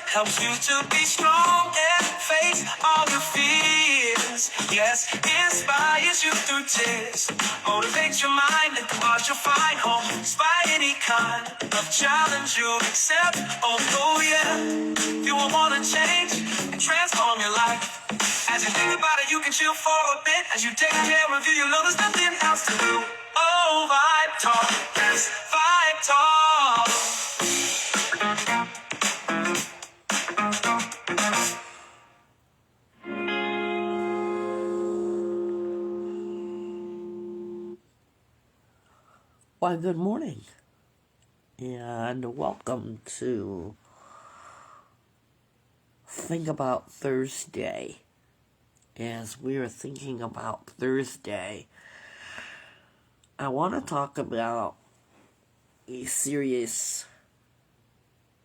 helps you to be strong and face all your fears. Yes, inspires you through tears, motivates your mind and cause you'll find home. Despite any kind of challenge you'll accept. Oh yeah, you will want to change and transform your life. As you think about it, you can chill for a bit. As you take care of you, you'll know there's nothing else to do. Oh, Vibe Talk, yes, Vibe Talk. Why, good morning, and welcome to Think About Thursday. As we are thinking about Thursday, I want to talk about a serious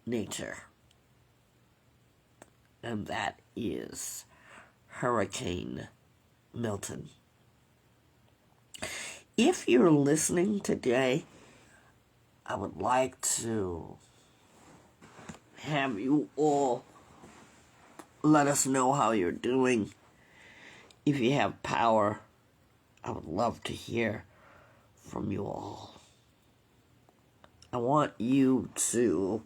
nature, and that is Hurricane Milton. If you're listening today, I would like to have you all let us know how you're doing. If you have power, I would love to hear from you all. I want you to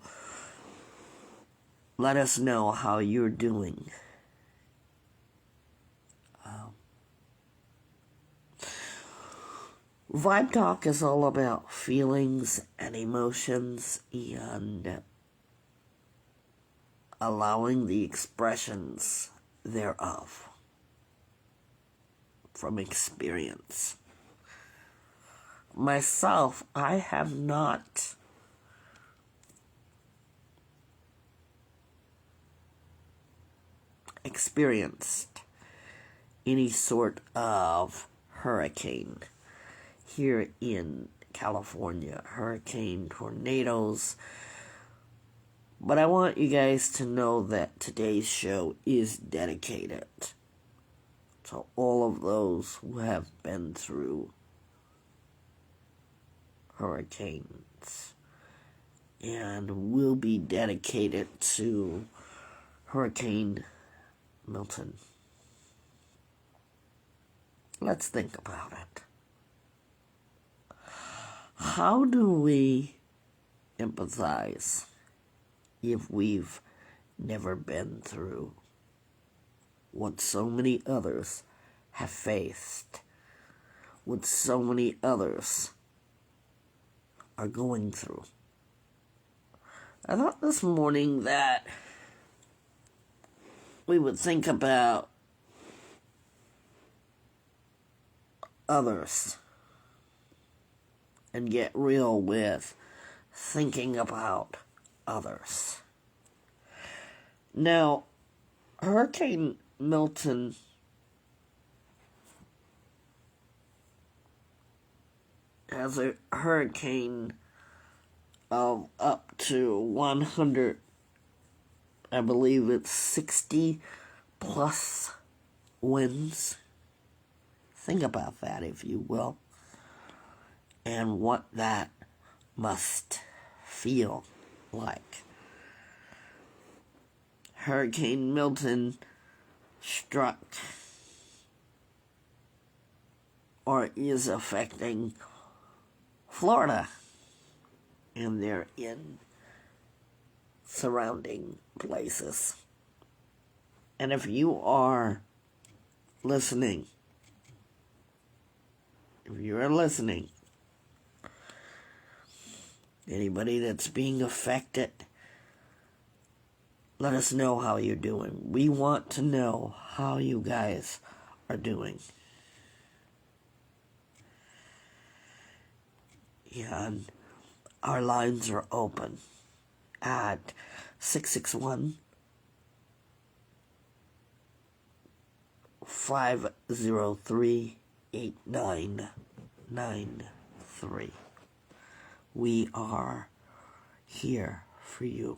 let us know how you're doing. Vibe Talk is all about feelings and emotions and allowing the expressions thereof from experience. Myself, I have not experienced any sort of hurricane here in California, hurricane, tornadoes. But I want you guys to know that today's show is dedicated to all of those who have been through hurricanes, and will be dedicated to Hurricane Milton. Let's think about it. How do we empathize if we've never been through what so many others have faced, what so many others are going through? I thought this morning that we would think about others and get real with thinking about others. Now, Hurricane Milton has a hurricane of up to 100, I believe it's 60 plus winds. Think about that, if you will, and what that must feel like. Hurricane Milton struck or is affecting Florida, and they're in surrounding places. And if you are listening, anybody that's being affected, let us know how you're doing. We want to know how you guys are doing. And our lines are open at 661-503-8993. We are here for you.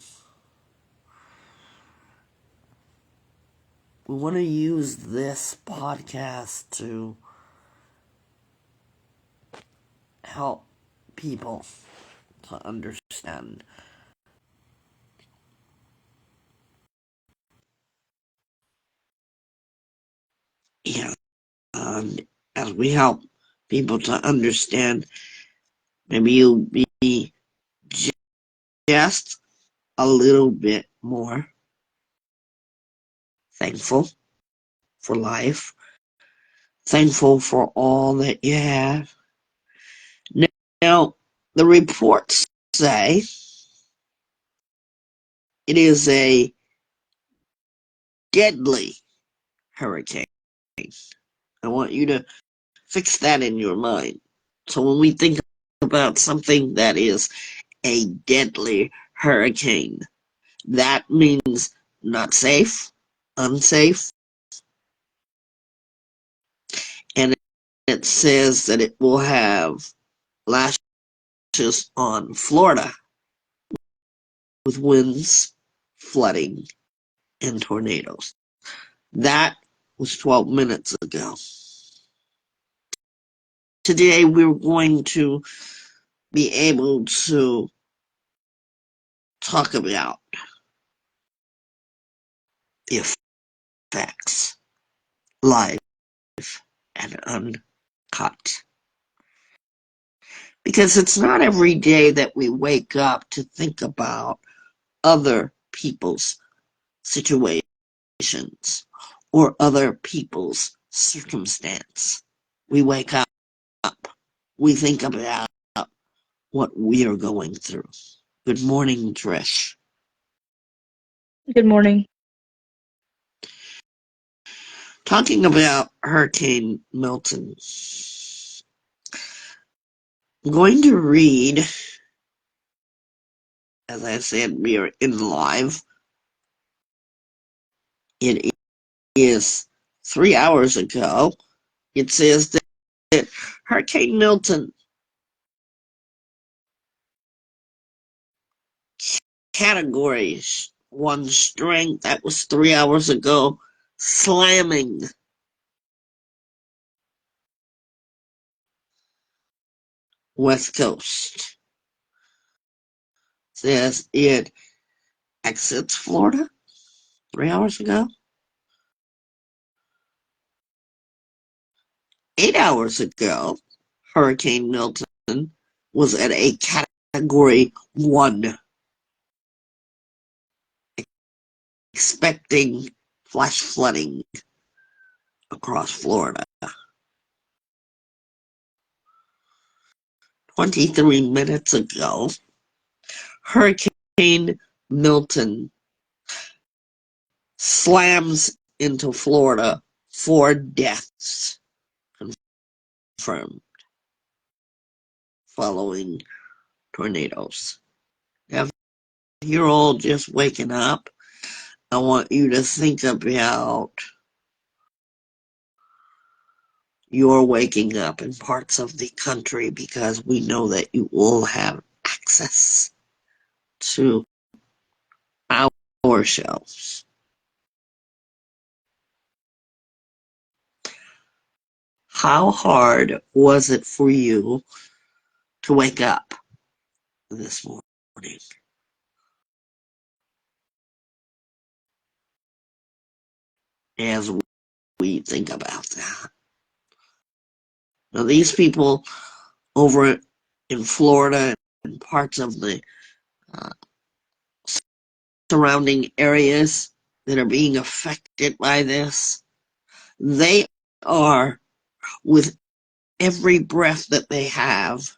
We want to use this podcast to help people to understand And as we help people to understand, maybe you'll be just a little bit more thankful for life, thankful for all that you have. Now, the reports say it is a deadly hurricane. I want you to fix that in your mind. So when we think about something that is a deadly hurricane, that means not safe, unsafe, and it says that it will have lashes on Florida with winds, flooding, and tornadoes. That was 12 minutes ago. Today we're going to be able to talk about the effects live and uncut. Because it's not every day that we wake up to think about other people's situations or other people's circumstance. We wake up, we think about what we are going through. Good morning, Trish. Good morning. Talking about Hurricane Milton, I'm going to read, as I said, we are in live. It is 3 hours ago. It says that Hurricane Milton, Category 1 strength, that was 3 hours ago, slamming West Coast. Says it exits Florida 3 hours ago. 8 hours ago, Hurricane Milton was at a Category 1, expecting flash flooding across Florida. 23 minutes ago, Hurricane Milton slams into Florida, 4 deaths confirmed following tornadoes. Now, if you're all just waking up, I want you to think about you're waking up in parts of the country, because we know that you all have access to our shows. How hard was it for you to wake up this morning? As we think about that. Now, these people over in Florida and parts of the uh, surrounding areas that are being affected by this, they are, with every breath that they have,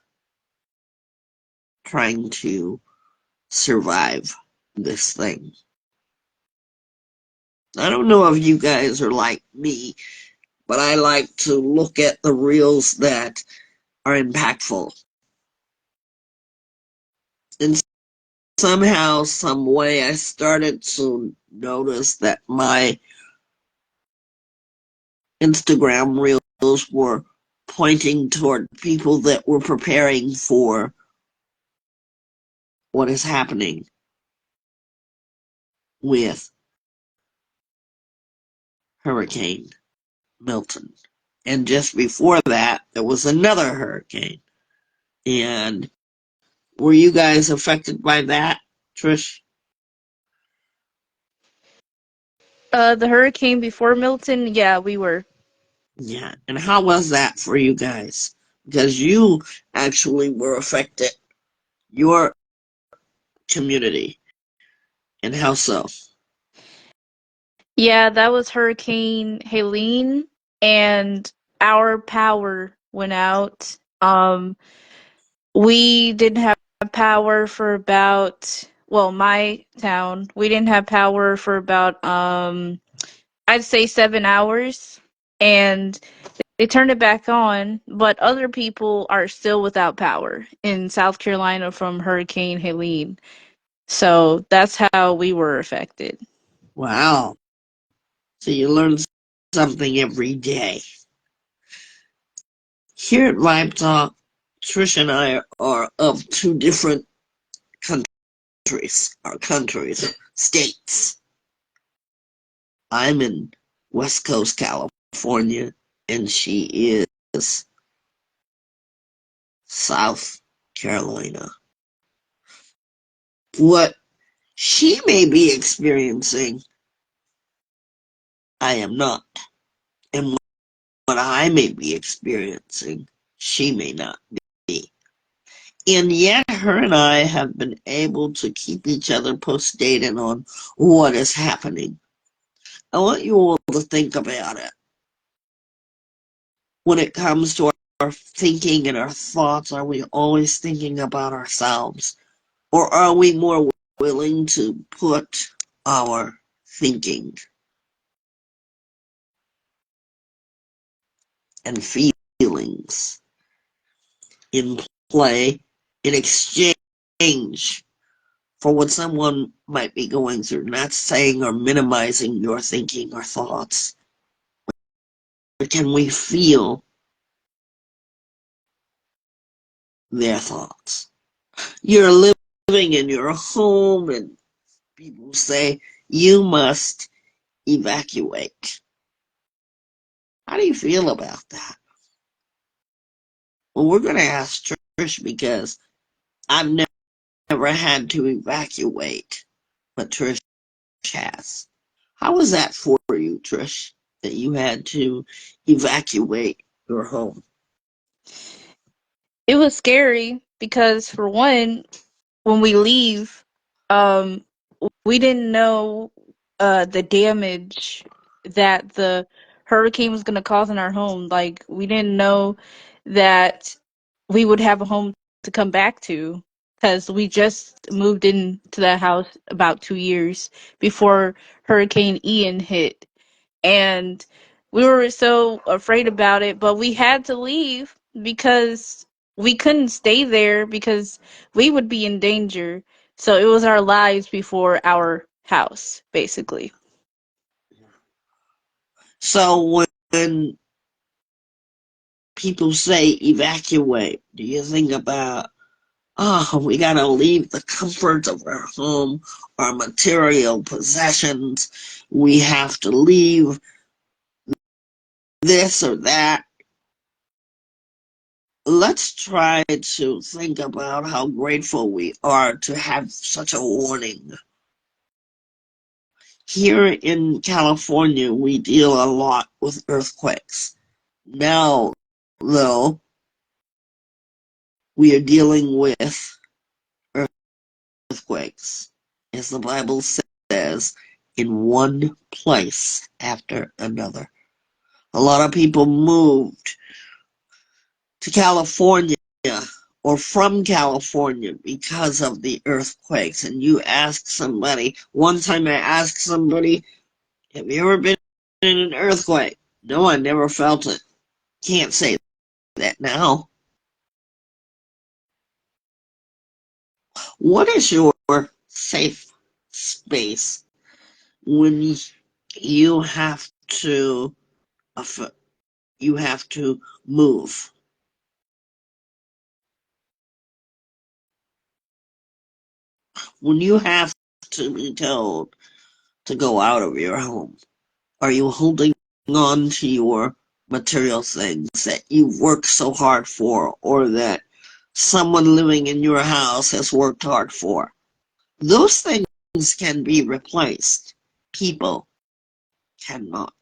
trying to survive this thing. I don't know if you guys are like me, but I like to look at the reels that are impactful. And somehow, some way, I started to notice that my Instagram reels were pointing toward people that were preparing for what is happening with Hurricane Milton. And just before that, there was another hurricane. And were you guys affected by that, Trish? The hurricane before Milton, yeah, we were. Yeah, and how was that for you guys? Because you actually were affected, your community, and how so? Yeah, that was Hurricane Helene, and our power went out. We didn't have power for about, well, my town, we didn't have power for about, I'd say 7 hours, and they turned it back on, but other people are still without power in South Carolina from Hurricane Helene. So that's how we were affected. Wow. So you learn something every day. Here at Vibetalk, Trish and I are of two different countries, states. I'm in West Coast California, and she is South Carolina. What she may be experiencing, I am not. And what I may be experiencing, she may not be. And yet her and I have been able to keep each other post-dated on what is happening. I want you all to think about it. When it comes to our thinking and our thoughts, are we always thinking about ourselves? Or are we more willing to put our thinking and feelings in play in exchange for what someone might be going through? Not saying or minimizing your thinking or thoughts, but can we feel their thoughts? You're living in your home and people say you must evacuate. How do you feel about that? Well, we're going to ask Trish because I've never had to evacuate, but Trish has. How was that for you, Trish, that you had to evacuate your home? It was scary because, for one, when we leave, um, we didn't know the damage that the hurricane was going to cause in our home. Like, we didn't know that we would have a home to come back to because we just moved into that house about 2 years before Hurricane Ian hit. And we were so afraid about it, but we had to leave because we couldn't stay there because we would be in danger. So it was our lives before our house, basically. So when people say evacuate, do you think about, oh, we gotta leave the comforts of our home, our material possessions, we have to leave this or that? Let's try to think about how grateful we are to have such a warning. Here in California, we deal a lot with earthquakes. Now, though, we are dealing with earthquakes, as the Bible says, in one place after another. A lot of people moved to California or from California because of the earthquakes. And you ask somebody, one time I asked somebody, have you ever been in an earthquake? No, I never felt it. Can't say that now. What is your safe space when you have to you have to move? When you have to be told to go out of your home, are you holding on to your material things that you've worked so hard for, or that someone living in your house has worked hard for? Those things can be replaced. People cannot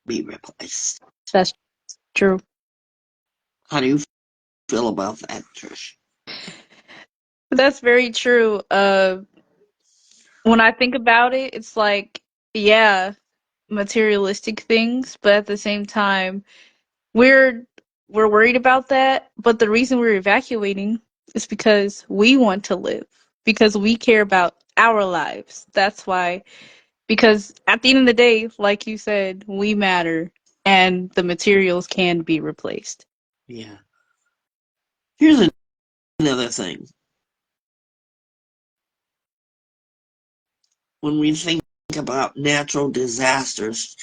be replaced. That's true. How do you feel about that, Trish? That's very true. When I think about it, it's like, yeah, materialistic things, but at the same time, we're we're worried about that, but the reason we're evacuating is because we want to live, because we care about our lives. That's why, because at the end of the day, like you said, we matter and the materials can be replaced. Yeah. Here's another thing. When we think about natural disasters,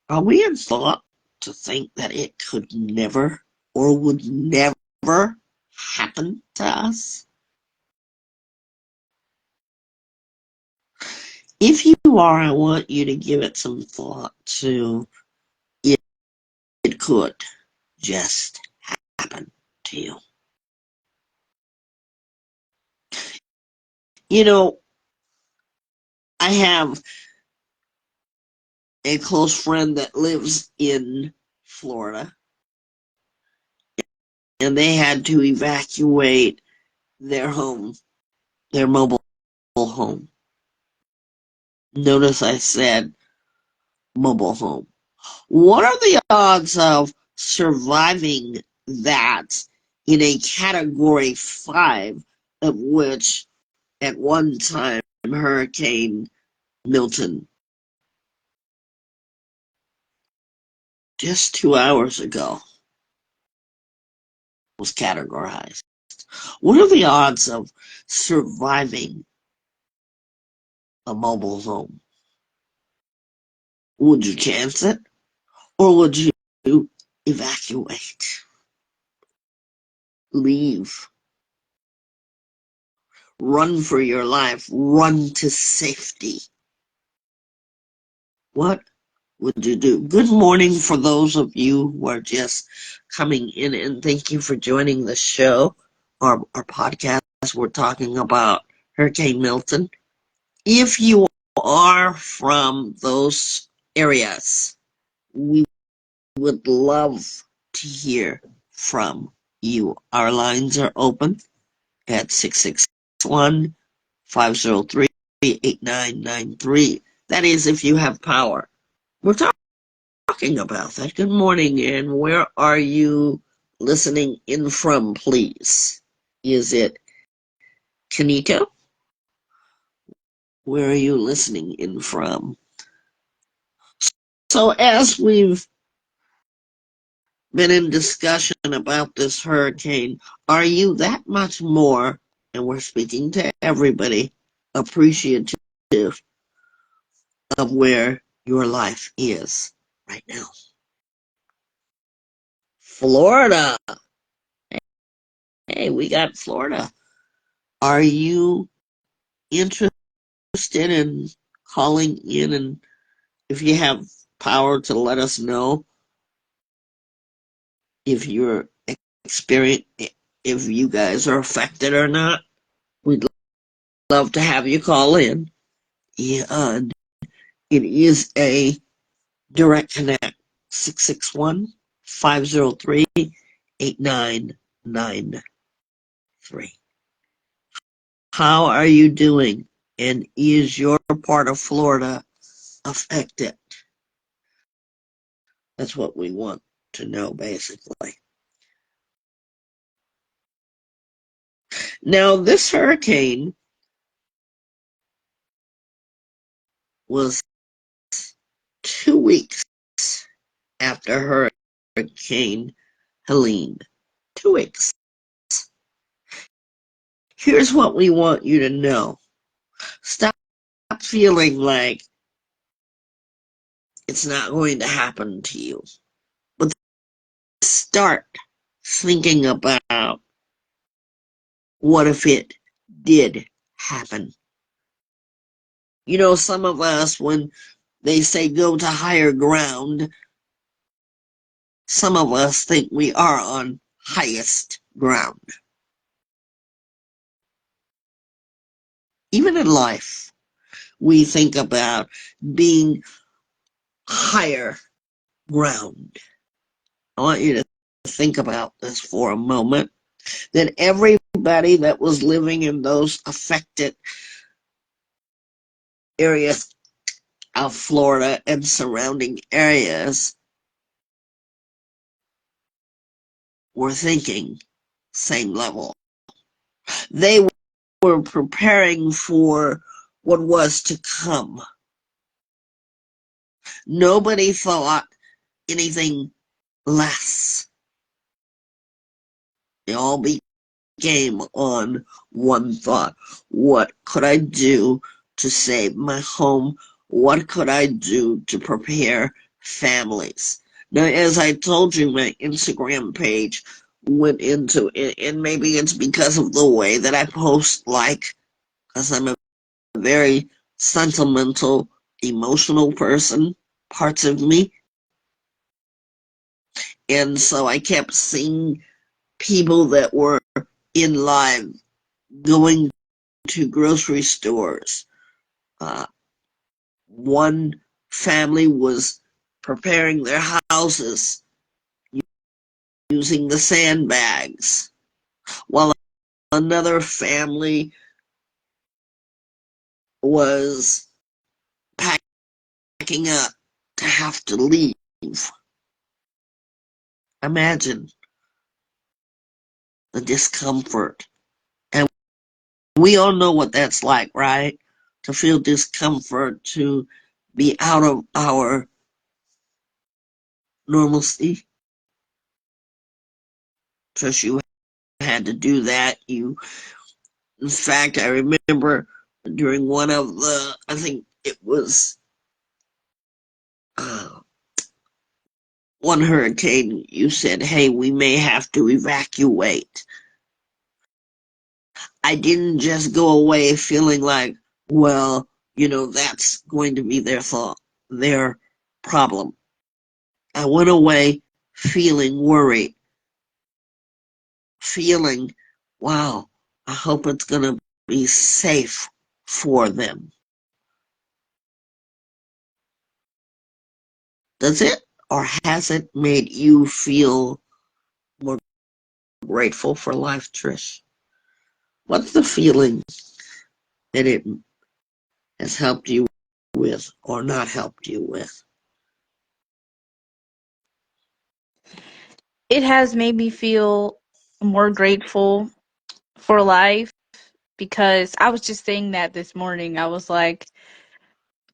are we in thought to think that it could never or would never happen to us? If you are, I want you to give it some thought to it could just happen to you. You know, I have a close friend that lives in Florida, and they had to evacuate their home, their mobile home. Notice I said mobile home. What are the odds of surviving that in a category 5, of which at one time Hurricane Milton, just 2 hours ago, was categorized? What are the odds of surviving a mobile home? Would you chance it? Or would you evacuate? Leave. Run for your life. Run to safety. What would you do? Good morning for those of you who are just coming in, and thank you for joining the show, our podcast. We're talking about Hurricane Milton. If you are from those areas, we would love to hear from you. Our lines are open at 661-503-8993. That is if you have power. We're talking about that. Good morning, and where are you listening in from, please? Is it Canito? Where are you listening in from? So as we've been in discussion about this hurricane, are you that much more, and we're speaking to everybody, appreciative of where your life is right now? Florida. Hey, we got Florida. Are you interested in calling in, and if you have power, to let us know if you're experience, if you guys are affected or not? We'd love to have you call in. Yeah, it is a direct connect. 661-503-8993. How are you doing? And is your part of Florida affected? That's what we want to know, basically. Now, this hurricane was 2 weeks after Hurricane Helene. 2 weeks. Here's what we want you to know. Stop feeling like it's not going to happen to you, but start thinking about, what if it did happen? You know, some of us, when they say go to higher ground, some of us think we are on highest ground. Even in life, we think about being higher ground. I want you to think about this for a moment, that everybody that was living in those affected areas of Florida and surrounding areas were thinking same level. They were preparing for what was to come. Nobody thought anything less. They all became on one thought. What could I do to save my home? What could I do to prepare families? Now, as I told you, my Instagram page went into it, and maybe it's because of the way that I post, because I'm a very sentimental, emotional person, parts of me. And so I kept seeing people that were in line going to grocery stores. One family was preparing their houses using the sandbags, while another family was packing up to have to leave. Imagine the discomfort. And we all know what that's like, right? To feel discomfort, to be out of our normalcy. Because you had to do that. In fact, I remember during one of I think it was uh, one hurricane, you said, hey, we may have to evacuate. I didn't just go away feeling like, well, that's going to be their thought, their problem. I went away feeling worried, feeling, wow, I hope it's going to be safe for them. Does it or has it made you feel more grateful for life, Trish? What's the feeling that it has helped you with or not helped you with? It has made me feel more grateful for life because I was just saying that this morning. I was like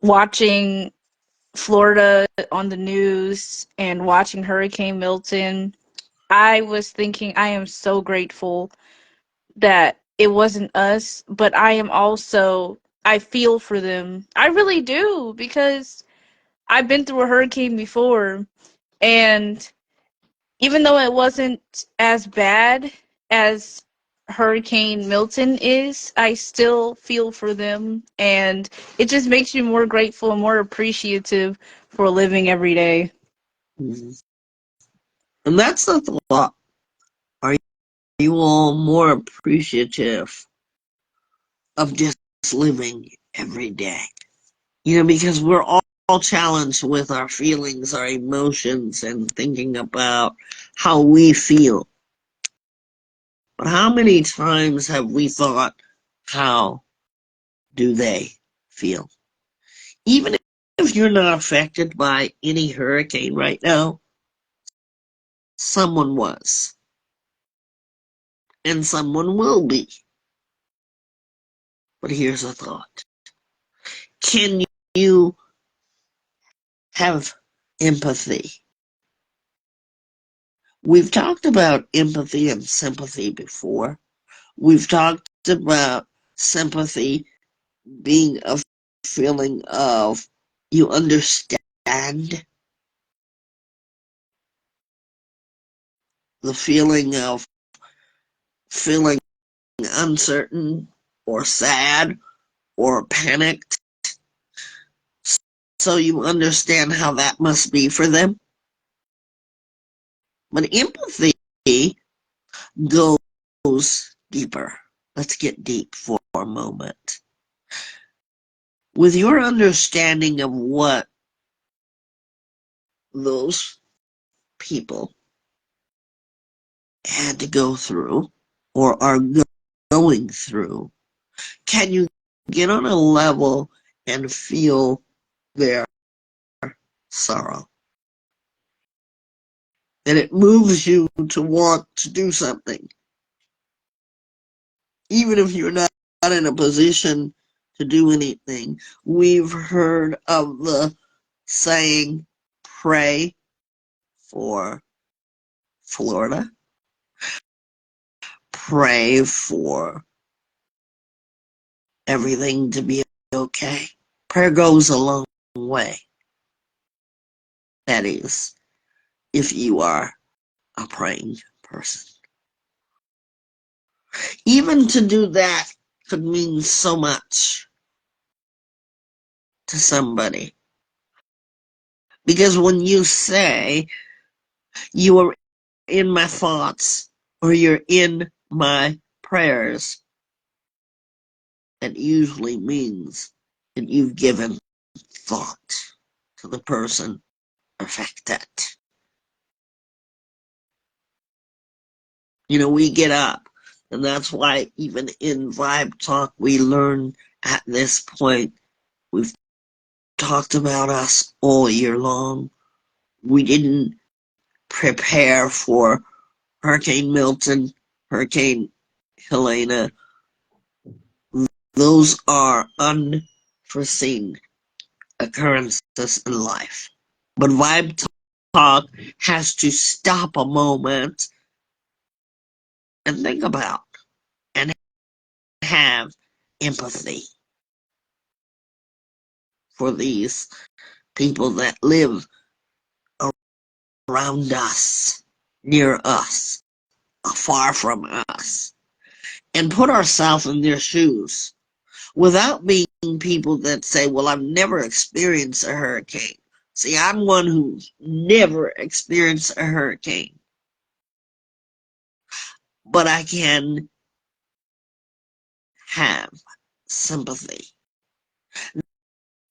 watching Florida on the news and watching Hurricane Milton. I was thinking I am so grateful that it wasn't us, but I feel for them. I really do because I've been through a hurricane before, and even though it wasn't as bad as Hurricane Milton is, I still feel for them, and it just makes you more grateful and more appreciative for living every day. Mhm. And that's the thought. Are you all more appreciative of just living every day? Because we're all challenged with our feelings, our emotions, and thinking about how we feel. But how many times have we thought, how do they feel? Even if you're not affected by any hurricane right now, someone was, and someone will be. But here's a thought. Can you have empathy? We've talked about empathy and sympathy before. We've talked about sympathy being a feeling of you understand, the feeling of feeling uncertain or sad or panicked. So you understand how that must be for them. But empathy goes deeper. Let's get deep for a moment. With your understanding of what those people had to go through or are going through, can you get on a level and feel their sorrow? And it moves you to want to do something. Even if you're not in a position to do anything. We've heard of the saying, pray for Florida, pray for everything to be okay. Prayer goes a long way. That is, if you are a praying person. Even to do that could mean so much to somebody. Because when you say, you are in my thoughts, or you're in my prayers, that usually means that you've given thought to the person affected. You know, we get up, and that's why even in Vibe Talk, we learn at this point, we've talked about us all year long. We didn't prepare for Hurricane Milton, Hurricane Helena. Those are unforeseen occurrences in life. But Vibe Talk has to stop a moment and think about and have empathy for these people that live around us, near us, far from us, and put ourselves in their shoes without being people that say, well, I've never experienced a hurricane. See, I'm one who's never experienced a hurricane, but I can have sympathy.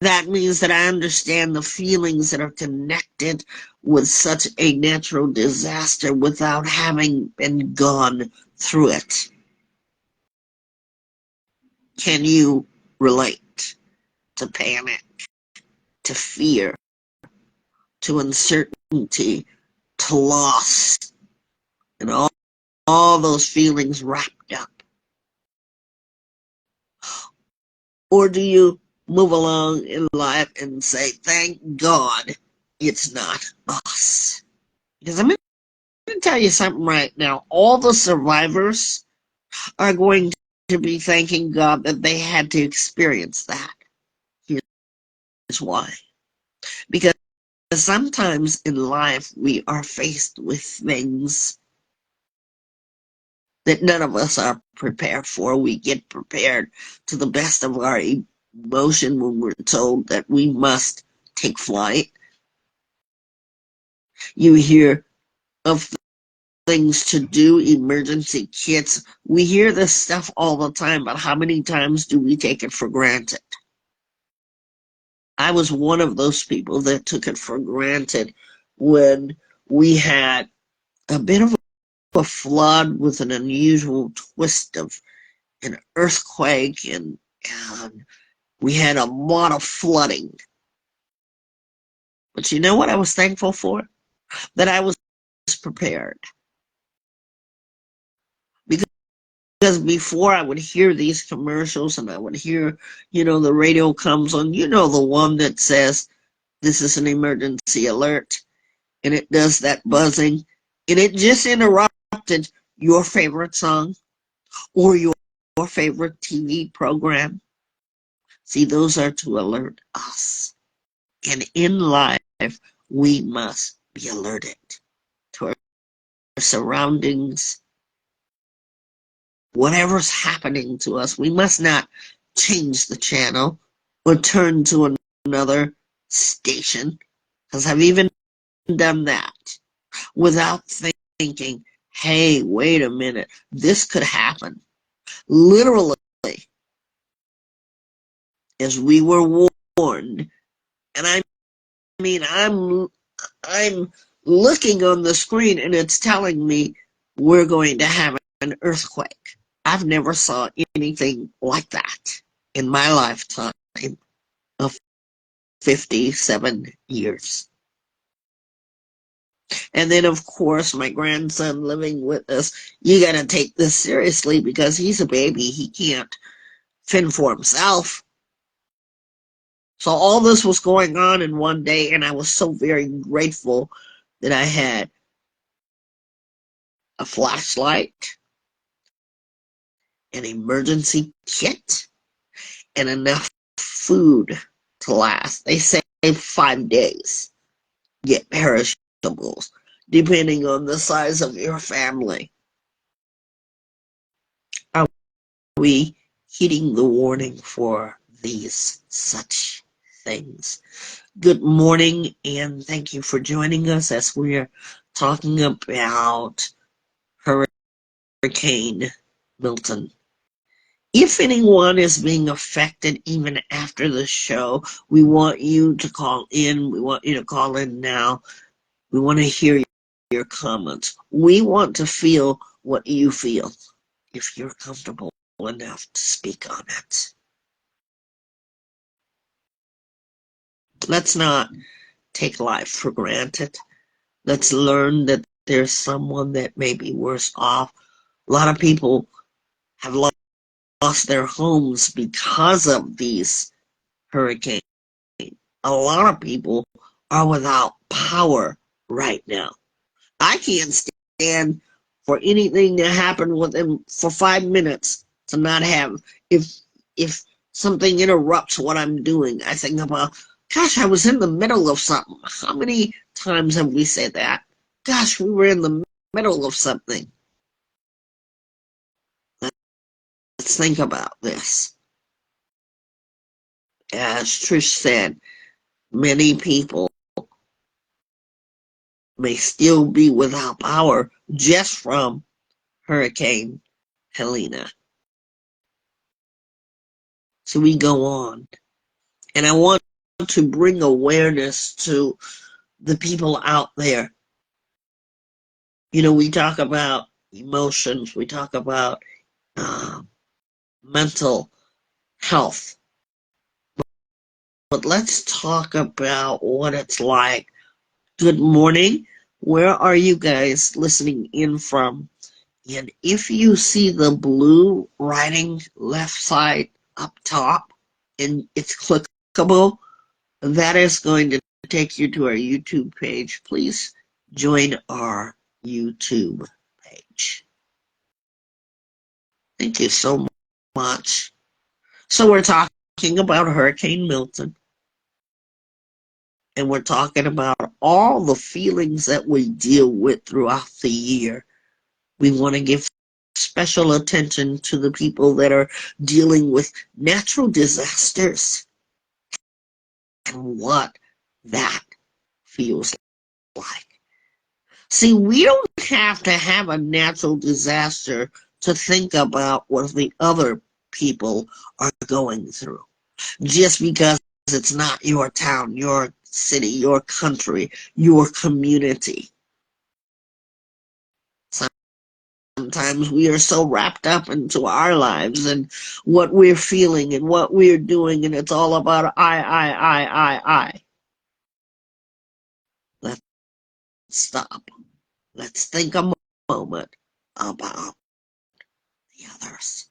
That means that I understand the feelings that are connected with such a natural disaster without having been gone through it. Can you relate to panic, to fear, to uncertainty, to loss, and all those feelings wrapped up? Or do you move along in life and say, thank God it's not us? Because I'm going to tell you something right now. All the survivors are going to be thanking God that they had to experience that. Here's why. Because sometimes in life we are faced with things that none of us are prepared for. We get prepared to the best of our emotion when we're told that we must take flight. You hear of things to do, emergency kits. We hear this stuff all the time, but how many times do we take it for granted? I was one of those people that took it for granted when we had a bit of a flood with an unusual twist of an earthquake, and we had a lot of flooding. But you know what I was thankful for? That I was prepared. Because before I would hear these commercials and I would hear, the radio comes on, the one that says, this is an emergency alert, and it does that buzzing, and it just interrupted your favorite song or your favorite TV program. See, those are to alert us. And in life, we must be alerted to our surroundings, whatever's happening to us. We must not change the channel or turn to another station, because I've even done that without thinking, hey, wait a minute, this could happen. Literally, as we were warned, and I'm looking on the screen and it's telling me we're going to have an earthquake. I've never saw anything like that in my lifetime of 57 years. And then, of course, my grandson living with us, you got to take this seriously because he's a baby. He can't fend for himself. So all this was going on in one day, and I was so very grateful that I had a flashlight, an emergency kit, and enough food to last. They say 5 days. Get perishables, depending on the size of your family. Are we heeding the warning for these such things? Good morning, and thank you for joining us as we're talking about Hurricane Milton. If anyone is being affected even after the show, we want you to call in. We want you to call in now. We want to hear your comments. We want to feel what you feel, if you're comfortable enough to speak on it. Let's not take life for granted. Let's learn that there's someone that may be worse off. A lot of people have lost their homes because of these hurricanes. A lot of people are without power right now. I can't stand for anything to happen with them for 5 minutes to not have. If something interrupts what I'm doing, I think about, gosh, I was in the middle of something. How many times have we said that? Gosh, we were in the middle of something. Let's think about this. As Trish said, many people may still be without power just from Hurricane Helena. So we go on. And I want to bring awareness to the people out there. You know, we talk about emotions, we talk about mental health. But let's talk about what it's like. Good morning. Where are you guys listening in from? And if you see the blue writing left side up top and it's clickable, that is going to take you to our YouTube page. Please join our YouTube page. Thank you so much. So we're talking about Hurricane Milton. And we're talking about all the feelings that we deal with throughout the year. We want to give special attention to the people that are dealing with natural disasters and what that feels like. See, we don't have to have a natural disaster to think about what the other people are going through. Just because it's not your town, your city, your country, your community. Sometimes we are so wrapped up into our lives and what we're feeling and what we're doing, and it's all about I. Let's stop. Let's think a moment about the others.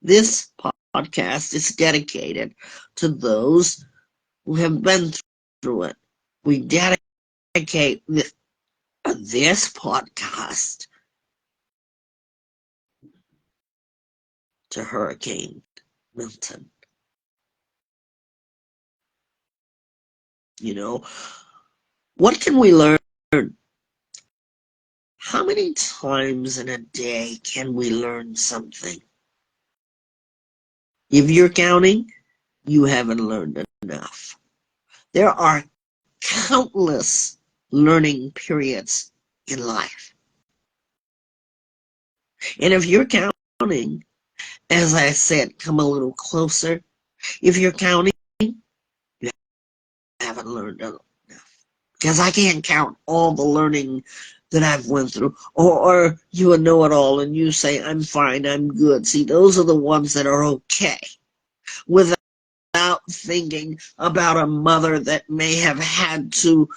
This podcast is dedicated to those who have been through it. We dedicate this podcast to Hurricane Milton. You know, what can we learn? How many times in a day can we learn something? If you're counting, you haven't learned enough. There are countless learning periods in life. And if you're counting, as I said, come a little closer. If you're counting, you haven't learned enough. Because I can't count all the learning that I've went through, or you a know-it-all and you say, I'm fine, I'm good. See, those are the ones that are okay, without thinking about a mother that may have had to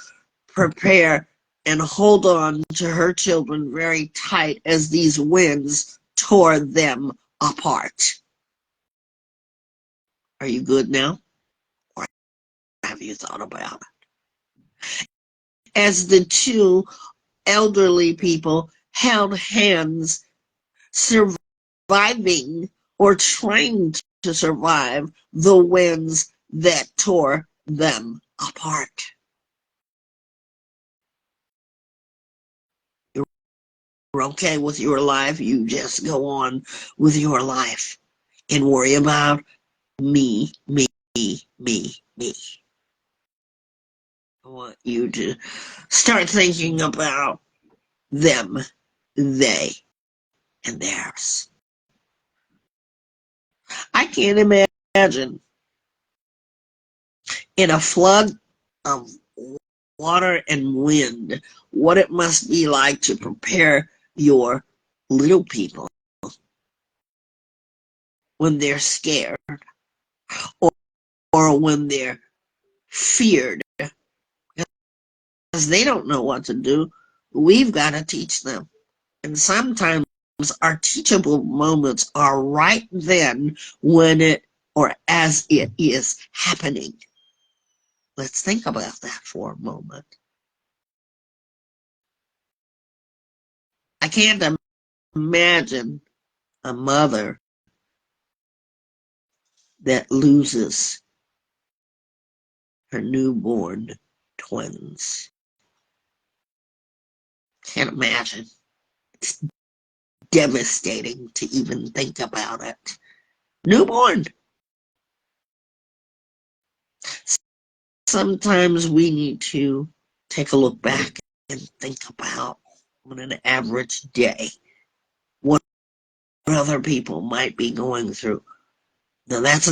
prepare and hold on to her children very tight as these winds tore them apart. Are you good now? Or have you thought about it? As the two elderly people held hands, surviving or trying to survive the winds that tore them apart. You're okay with your life, you just go on with your life and worry about me, me, me, me. I want you to start thinking about them, they, and theirs. I can't imagine in a flood of water and wind what it must be like to prepare your little people when they're scared, or, or when they're feared, because they don't know what to do. We've got to teach them. And sometimes our teachable moments are right then when it, or as it is happening. Let's think about that for a moment. I can't imagine a mother that loses her newborn twins. Can't imagine. It's devastating to even think about it. Newborn. Sometimes we need to take a look back and think about, on an average day, what other people might be going through. Now, that's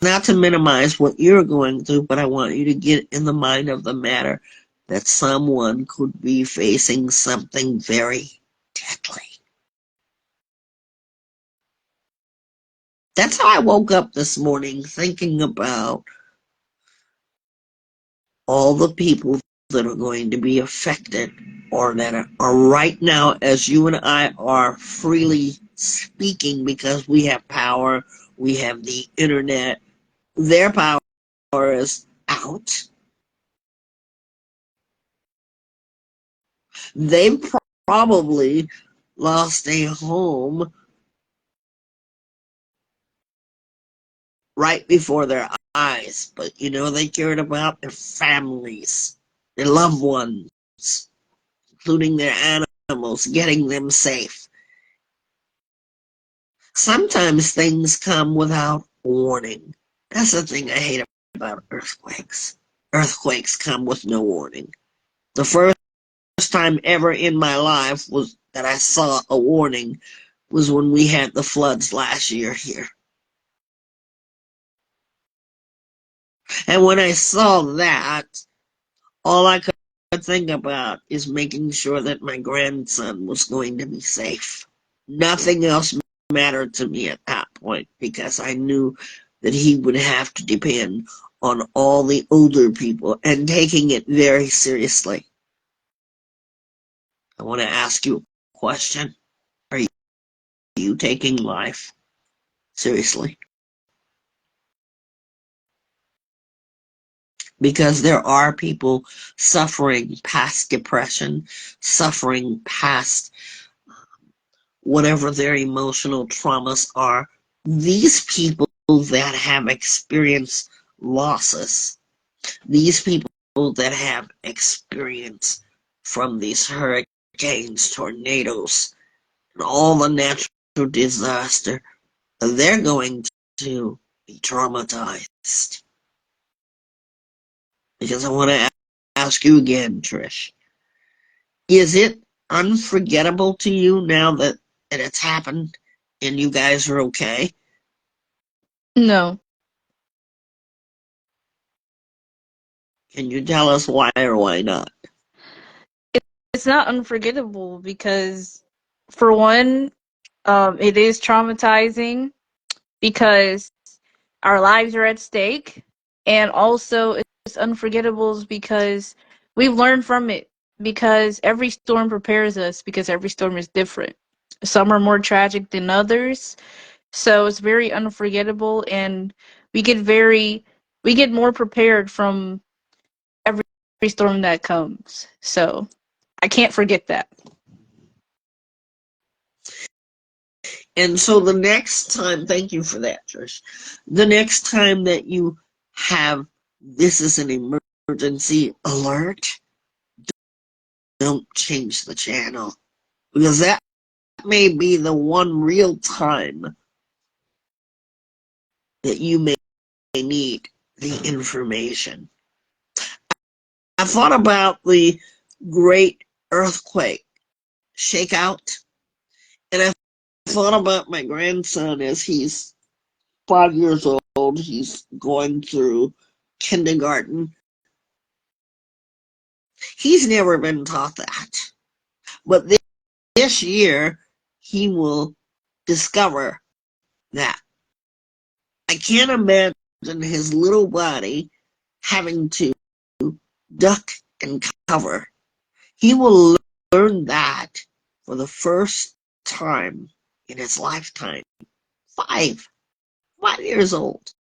not to minimize what you're going through, but I want you to get in the mind of the matter that someone could be facing something very deadly. That's how I woke up this morning, thinking about all the people that are going to be affected, or that are right now, as you and I are freely speaking, because we have power, we have the internet. Their power is out. They've probably lost a home right before their eyes, but they cared about their families, their loved ones, including their animals, getting them safe. Sometimes things come without warning. That's the thing I hate about earthquakes. Earthquakes come with no warning. The first time ever in my life was that I saw a warning was when we had the floods last year here. And when I saw that, all I could think about is making sure that my grandson was going to be safe. Nothing else mattered to me at that point, because I knew that he would have to depend on all the older people, and taking it very seriously. I want to ask you a question. Are you taking life seriously? Because there are people suffering past depression, suffering past whatever their emotional traumas are. These people that have experienced losses, these people that have experience from these hurricanes, tornadoes, and all the natural disaster, they're going to be traumatized. Because I want to ask you again, Trish, is it unforgettable to you now that it's happened and you guys are okay? No. Can you tell us why or why not? it's not unforgettable because, for one, it is traumatizing because our lives are at stake, and also it's unforgettable because we've learned from it. Because every storm prepares us. Because every storm is different. Some are more tragic than others, so it's very unforgettable, and we get very we get more prepared from every storm that comes. So I can't forget that. And so the next time, thank you for that, Trish. The next time that you have this is an emergency alert, don't change the channel. Because that may be the one real time that you may need the information. I thought about the great earthquake shakeout, and I thought about my grandson as he's 5 years old. He's going through kindergarten. He's never been taught that. But this year, he will discover that. I can't imagine his little body having to duck and cover. He will learn that for the first time in his lifetime. 5 years old.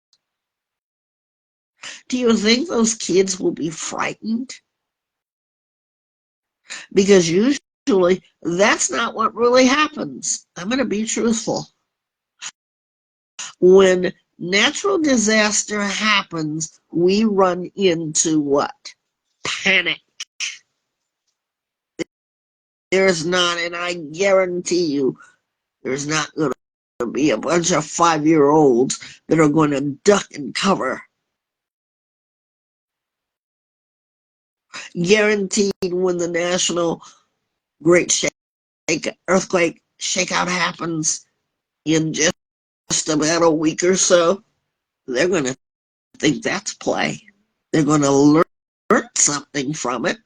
Do you think those kids will be frightened? Because usually that's not what really happens. I'm going to be truthful. When natural disaster happens, we run into what? Panic. There's not, and I guarantee you, there's not going to be a bunch of 5-year-olds that are going to duck and cover. Guaranteed when the national great earthquake shakeout happens in just about a week or so, they're going to think that's play. They're going to learn something from it,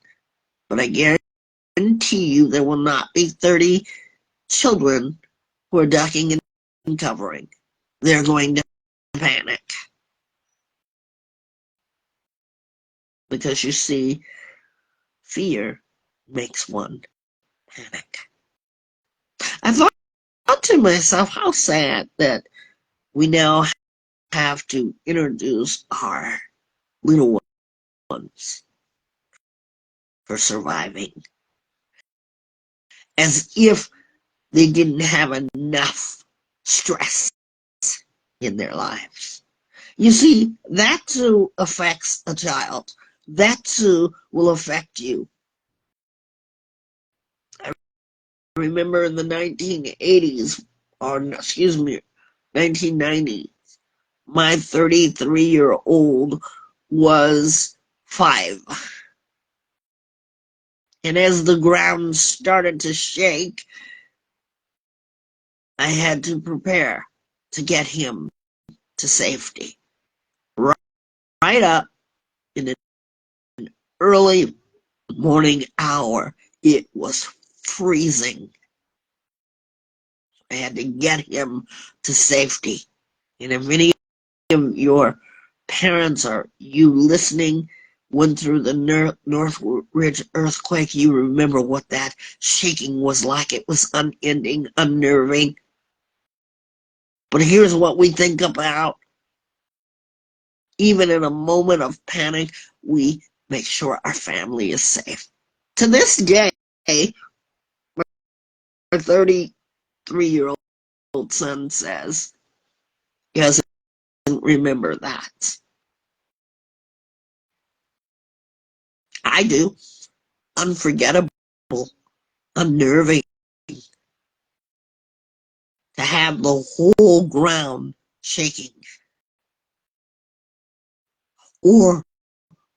but I guarantee you there will not be 30 children who are ducking and covering. They're going to panic. Because you see, fear makes one panic. I thought to myself, how sad that we now have to introduce our little ones for surviving. As if they didn't have enough stress in their lives. You see, that too affects a child. That too will affect you. I remember in the 1980s, or excuse me, 1990s, my 33-year-old was 5. And as the ground started to shake, I had to prepare to get him to safety. Right up in an early morning hour, it was freezing. I had to get him to safety. And if any of your parents or you listening went through the Northridge earthquake, you remember what that shaking was like. It was unending, unnerving. But here's what we think about. Even in a moment of panic, we make sure our family is safe. To this day, my 33-year-old son says he doesn't remember that. I do. Unforgettable, unnerving, to have the whole ground shaking or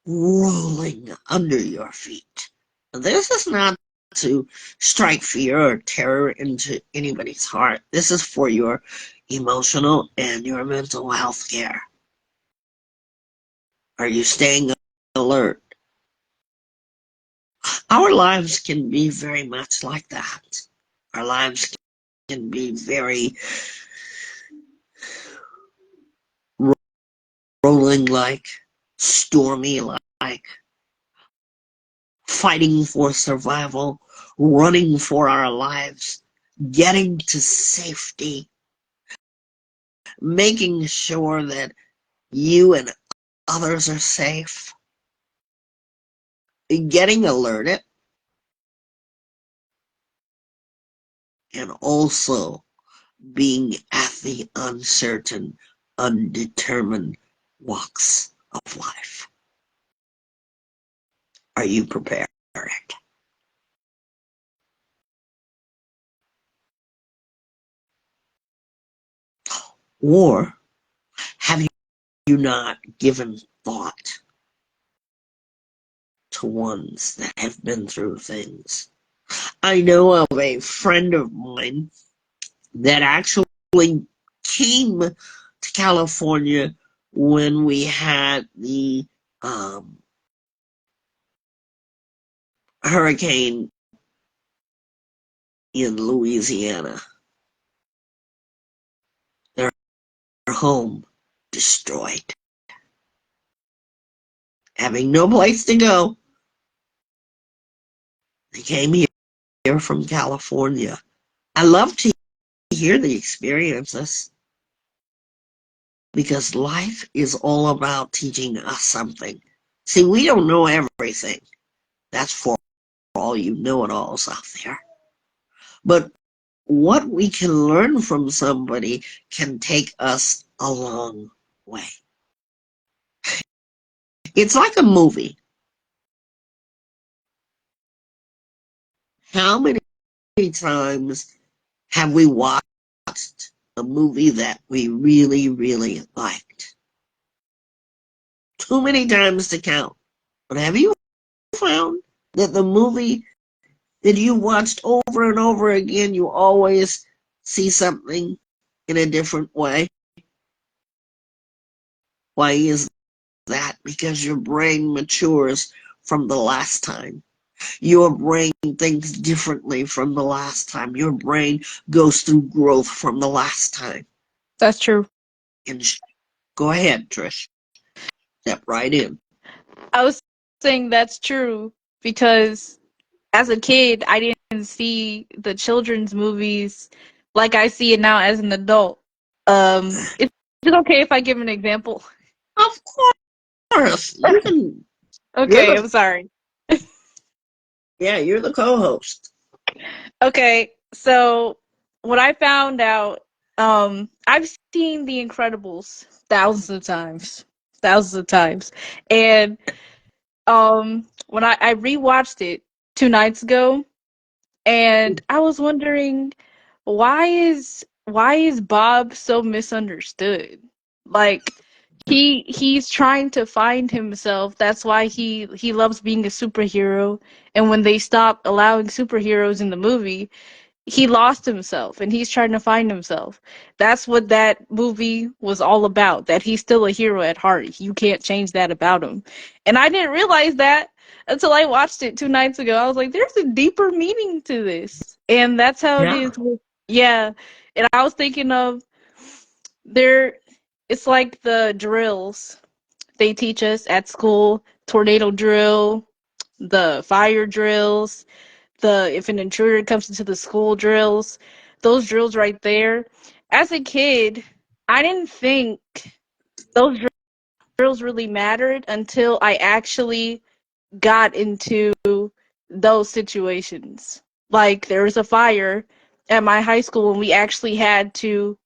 rolling under your feet. This is not to strike fear or terror into anybody's heart. This is for your emotional and your mental health care. Are you staying alert? Our lives can be very much like that. Our lives can be very rolling like, stormy like, fighting for survival, running for our lives, getting to safety, making sure that you and others are safe, getting alerted, and also being at the uncertain, undetermined walks of life. Are you prepared? Or have you not given thought to ones that have been through things? I know of a friend of mine that actually came to California when we had the hurricane in Louisiana. Their home destroyed. Having no place to go, they came here from California. I love to hear the experiences because life is all about teaching us something. See, we don't know everything. That's for all you know-it-alls out there. But what we can learn from somebody can take us a long way. It's like a movie. How many times have we watched a movie that we really, really liked? Too many times to count. But have you found that the movie that you watched over and over again, you always see something in a different way? Why is that? Because your brain matures from the last time. Your brain thinks differently from the last time. Your brain goes through growth from the last time. That's true. And go ahead, Trish. Step right in. I was saying that's true because as a kid, I didn't see the children's movies like I see it now as an adult. Is it okay if I give an example? Of course, you can. You're Okay, the I'm sorry. you're the co-host. Okay, so what I found out, I've seen The Incredibles thousands of times, and when I rewatched it 2 nights ago, and I was wondering why is Bob so misunderstood? Like he's trying to find himself. That's why he loves being a superhero. And when they stop allowing superheroes in the movie, he lost himself and he's trying to find himself. That's what that movie was all about, that he's still a hero at heart. You can't change that about him. And I didn't realize that until I watched it 2 nights ago. I was like, there's a deeper meaning to this. And that's how it Yeah. is yeah. And I was thinking of there it's like the drills they teach us at school, tornado drill, the fire drills, the if an intruder comes into the school drills, those drills right there. As a kid, I didn't think those drills really mattered until I actually got into those situations. Like there was a fire at my high school and we actually had to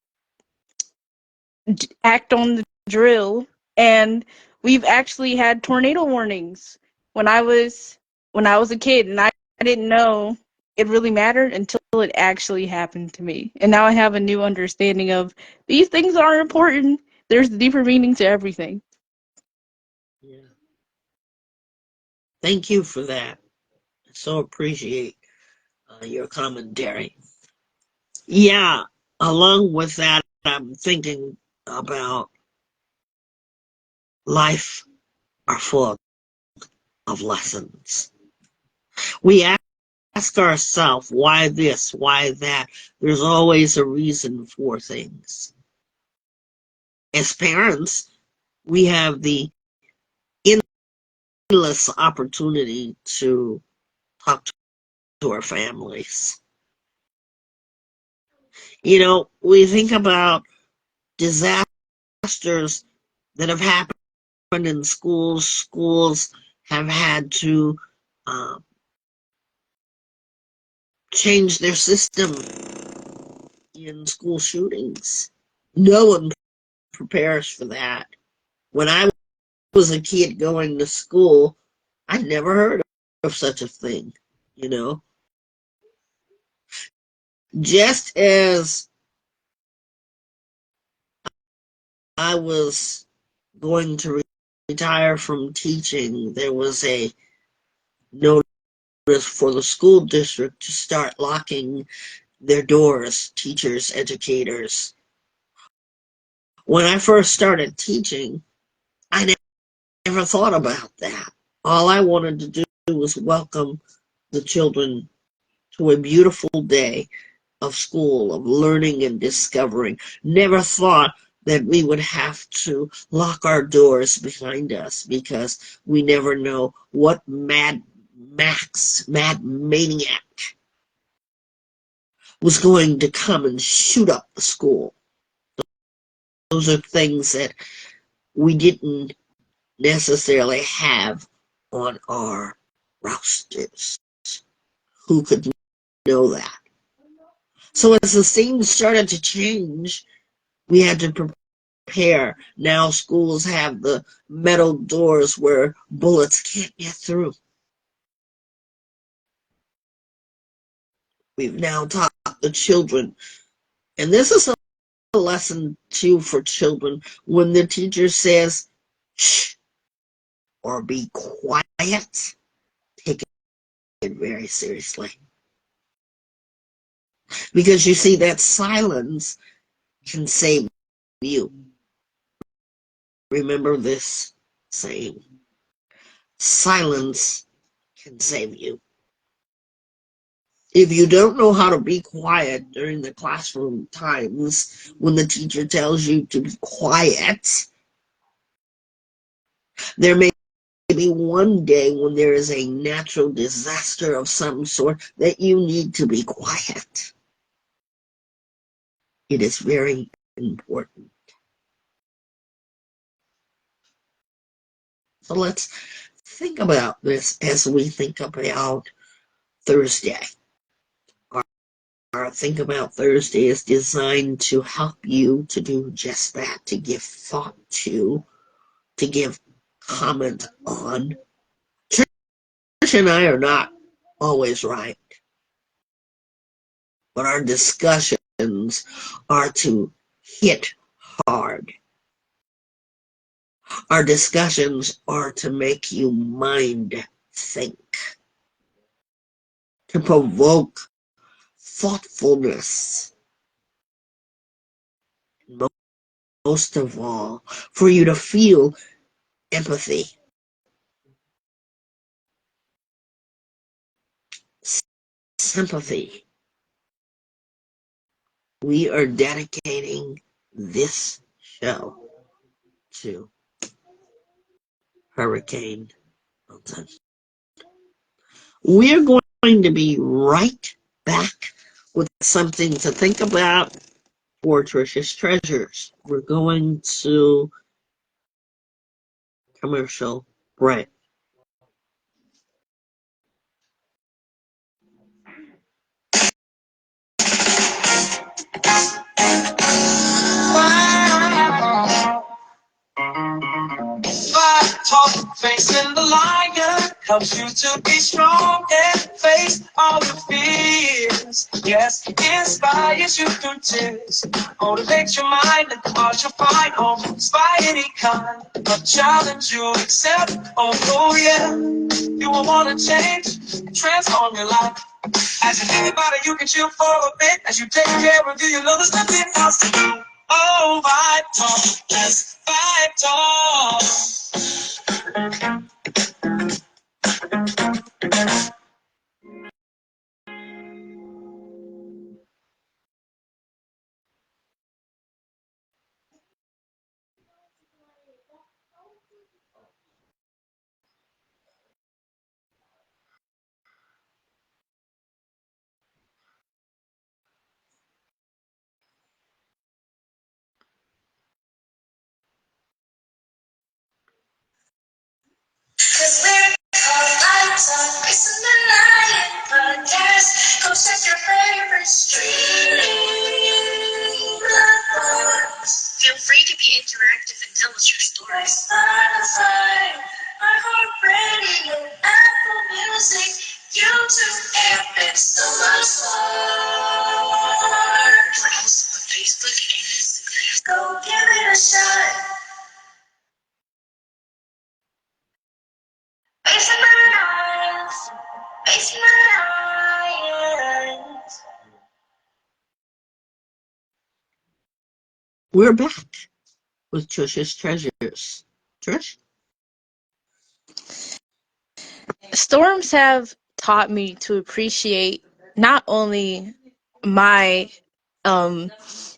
act on the drill, and we've actually had tornado warnings when I was a kid, and I didn't know it really mattered until it actually happened to me. And now I have a new understanding of these things are important. There's a deeper meaning to everything. Yeah. Thank you for that. I so appreciate your commentary. Yeah. Along with that, I'm thinking about life are full of lessons. We ask ourselves, why this, why that? There's always a reason for things. As parents, we have the endless opportunity to talk to our families. You know, we think about disasters that have happened in schools. Schools have had to change their system in school shootings. No one prepares for that. When I was a kid going to school, I never heard of such a thing, you know. Just as I was going to retire from teaching, there was a notice for the school district to start locking their doors, teachers, educators. When I first started teaching, I never thought about that. All I wanted to do was welcome the children to a beautiful day of school, of learning and discovering. Never thought that we would have to lock our doors behind us because we never know what mad maniac was going to come and shoot up the school. Those are things that we didn't necessarily have on our rosters. Who could know that? So as the scene started to change, we had to prepare. Now schools have the metal doors where bullets can't get through. We've now taught the children, and this is a lesson too for children. When the teacher says, shh, or be quiet, take it very seriously. Because you see, that silence can save you. Remember this saying, silence can save you. If you don't know how to be quiet during the classroom times when the teacher tells you to be quiet, there may be one day when there is a natural disaster of some sort that you need to be quiet. It is very important. So let's think about this as we think about Thursday. Our Think About Thursday is designed to help you to do just that, to give thought to give comment on. Trish and I are not always right, but our discussions are to hit hard. Our discussions are to make you mind think, to provoke thoughtfulness, most of all, for you to feel empathy, sympathy. We are dedicating this show to Hurricane Milton. We're going to be right back with something to think about for Trish's Treasures. We're going to commercial break. Vibetalk Facing the Lion helps you to be strong and face all your fears. Yes, inspires you through tears. Motivates your mind and cause you find home. Despite any kind of challenge you accept. Oh yeah, you will want to change, transform your life. As you think about it, you can chill for a bit. As you take care of you, you know there's nothing else to do. Oh, Vibetalk, yes, Vibetalk. We're back with Trish's Treasures. Trish? Storms have taught me to appreciate not only my um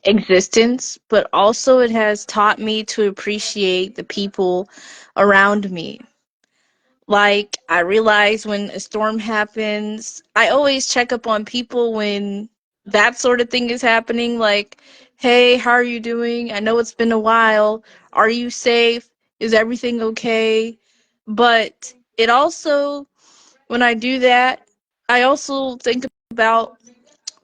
existence, but also it has taught me to appreciate the people around me. Like, I realize when a storm happens, I always check up on people when that sort of thing is happening. Like, hey, how are you doing? I know it's been a while. Are you safe? Is everything okay? But it also, when I do that, I also think about,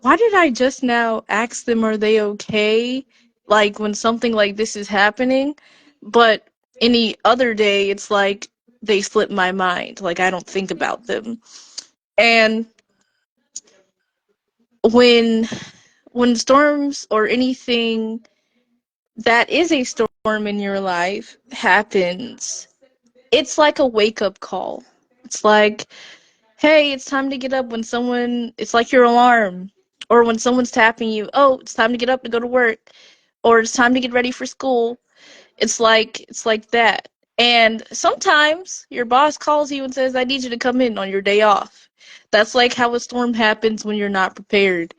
why did I just now ask them, are they okay? Like, when something like this is happening. But any other day, it's like they slip my mind. Like, I don't think about them. And when storms or anything that is a storm in your life happens, it's like a wake up call. It's like, hey, it's time to get up. When someone, it's like your alarm. Or when someone's tapping you, oh, it's time to get up to go to work. Or it's time to get ready for school. It's like that. And sometimes your boss calls you and says, I need you to come in on your day off. That's like how a storm happens when you're not prepared.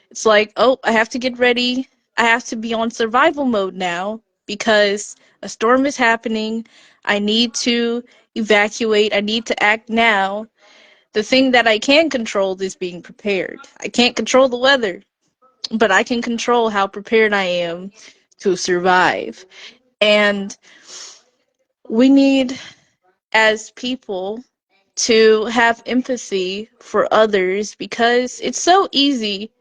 It's like, oh, I have to get ready. I have to be on survival mode now because a storm is happening. I need to evacuate. I need to act now. The thing that I can control is being prepared. I can't control the weather, but I can control how prepared I am to survive. And we need, as people, to have empathy for others because it's so easy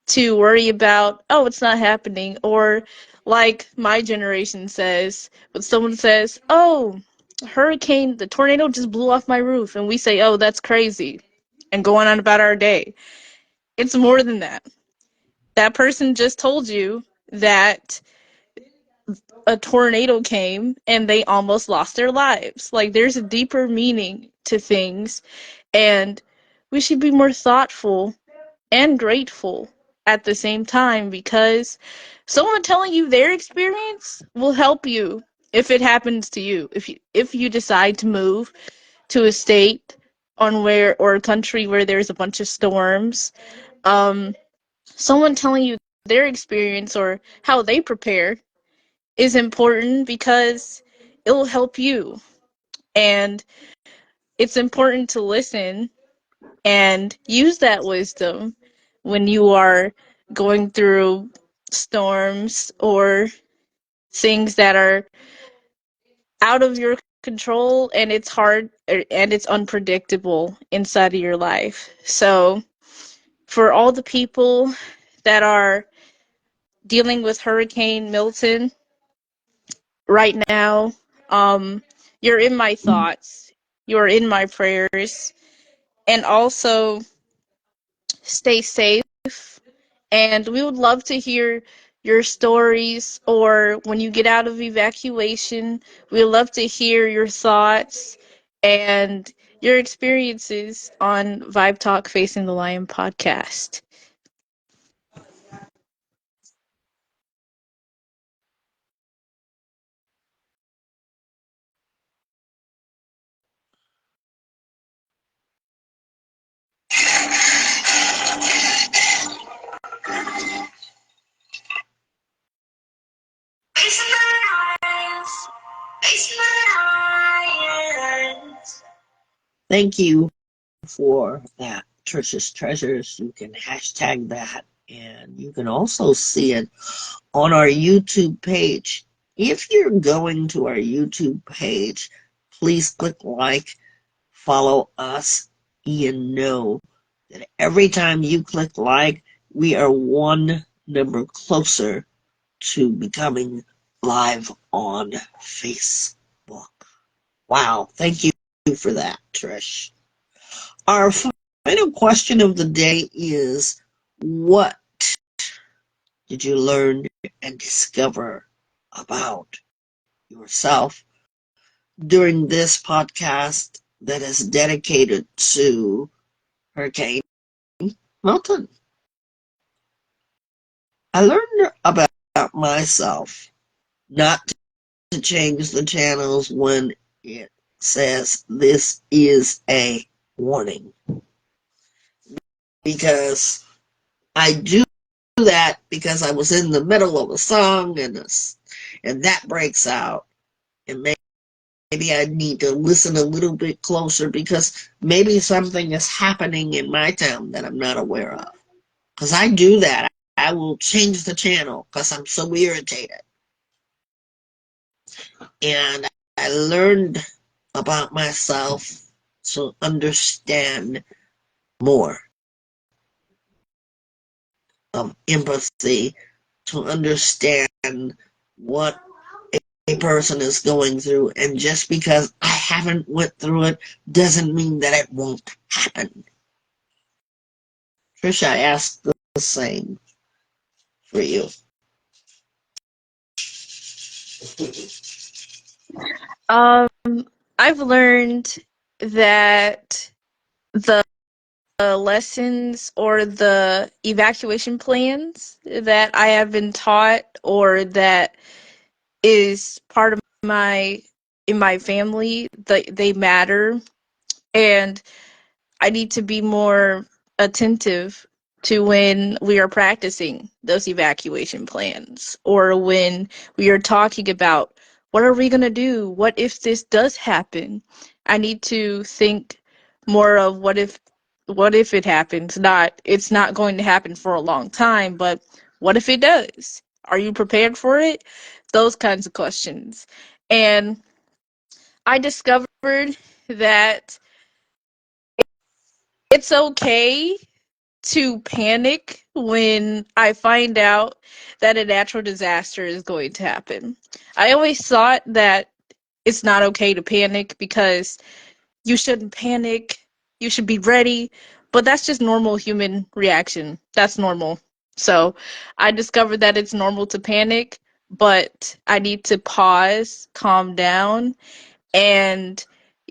to worry about, oh, it's not happening. Or, like my generation says, when someone says, oh, the tornado just blew off my roof, and we say, oh, that's crazy, and go on about our day. It's more than that. That person just told you that a tornado came and they almost lost their lives. Like, there's a deeper meaning to things, and we should be more thoughtful and grateful at the same time, because someone telling you their experience will help you if it happens to you. If you decide to move to a state on where, or a country where there's a bunch of storms, someone telling you their experience or how they prepare is important because it will help you. And it's important to listen and use that wisdom when you are going through storms or things that are out of your control, and it's hard and it's unpredictable inside of your life. So, for all the people that are dealing with Hurricane Milton right now, you're in my thoughts, you're in my prayers, and also stay safe. And we would love to hear your stories, or when you get out of evacuation, we'd love to hear your thoughts and your experiences on Vibetalk Facing the Lion podcast. Facing the lions, facing the lions. Thank you for that, Trish's Treasures. You can hashtag that, and you can also see it on our YouTube page. If you're going to our YouTube page, please click like, follow us, and know that every time you click like, we are one number closer to becoming live on Facebook. Wow, thank you for that, Trish. Our final question of the day is, what did you learn and discover about yourself during this podcast that is dedicated to Hurricane Milton? I learned about myself not to change the channels when it says this is a warning. Because I do that because I was in the middle of a song and that breaks out. And maybe I need to listen a little bit closer because maybe something is happening in my town that I'm not aware of. Because I do that. I will change the channel because I'm so irritated. And I learned about myself to understand more of empathy, to understand what a person is going through. And just because I haven't went through it doesn't mean that it won't happen. Trisha, I ask the same for you. I've learned that the lessons or the evacuation plans that I have been taught or that is part of my family, they matter, and I need to be more attentive to when we are practicing those evacuation plans or when we are talking about what are we going to do? What if this does happen? I need to think more of what if it happens? Not it's not going to happen for a long time, but what if it does? Are you prepared for it? Those kinds of questions. And I discovered that it's okay to panic when I find out that a natural disaster is going to happen. I always thought that it's not okay to panic because you shouldn't panic, you should be ready, but that's just normal human reaction. That's normal. So I discovered that it's normal to panic, but I need to pause, calm down, and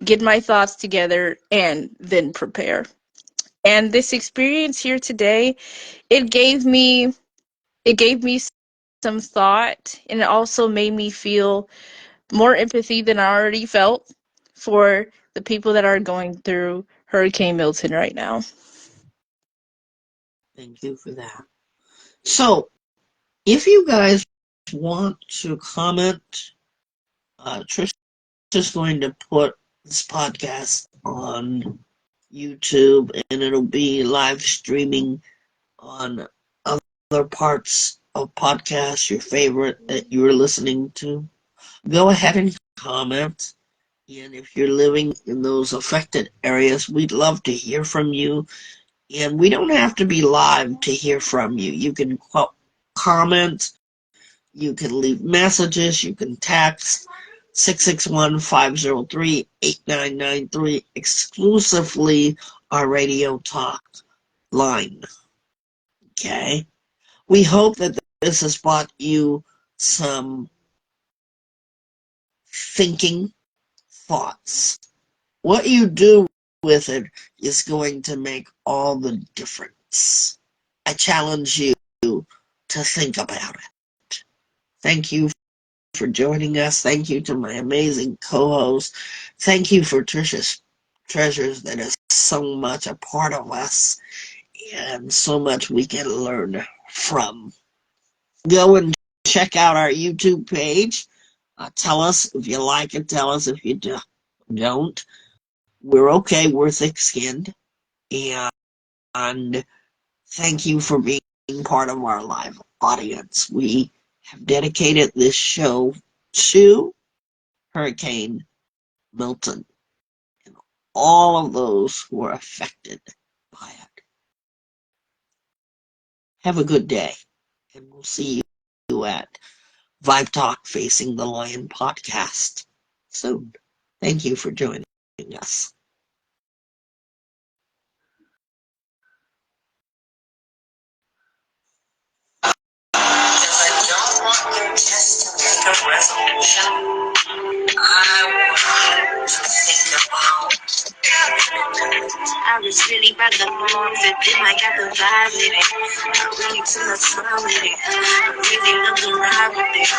get my thoughts together and then prepare. And this experience here today, it gave me some thought, and it also made me feel more empathy than I already felt for the people that are going through Hurricane Milton right now. Thank you for that. So, if you guys want to comment, Trish is going to put this podcast on YouTube and it'll be live streaming on other parts of podcasts, your favorite that you're listening to. Go ahead and comment. And if you're living in those affected areas, we'd love to hear from you. And we don't have to be live to hear from you. You can comment, you can leave messages, you can text 661-503-8993, exclusively our radio talk line. Okay? We hope that this has brought you some thinking thoughts. What you do with it is going to make all the difference. I challenge you to think about it. Thank you for joining us. Thank you to my amazing co-host. Thank you for Trisha's treasures that is so much a part of us and so much we can learn from. Go and check out our YouTube page. Tell us if you like it. Tell us if you don't. We're okay. We're thick-skinned. And thank you for being part of our live audience. We have dedicated this show to Hurricane Milton and all of those who are affected by it. Have a good day, and we'll see you at Vibetalk Facing the Lion podcast soon. Thank you for joining us. If I don't want your test to make a resolution, I want to think about virus, really about the moves, and then I got the vibe with it. I really took my time with it. I really love the ride with it.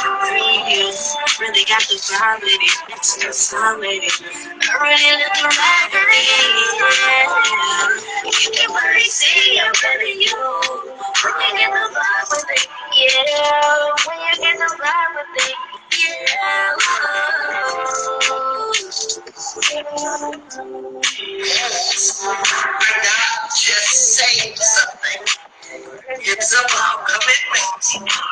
Really got the vibe with it. I took my time with it. I really love the ride with it. You can worry, see, I'm better you. When you get the vibe with it, yeah. When you get the vibe with it, yeah. Just say something. It's about commitment.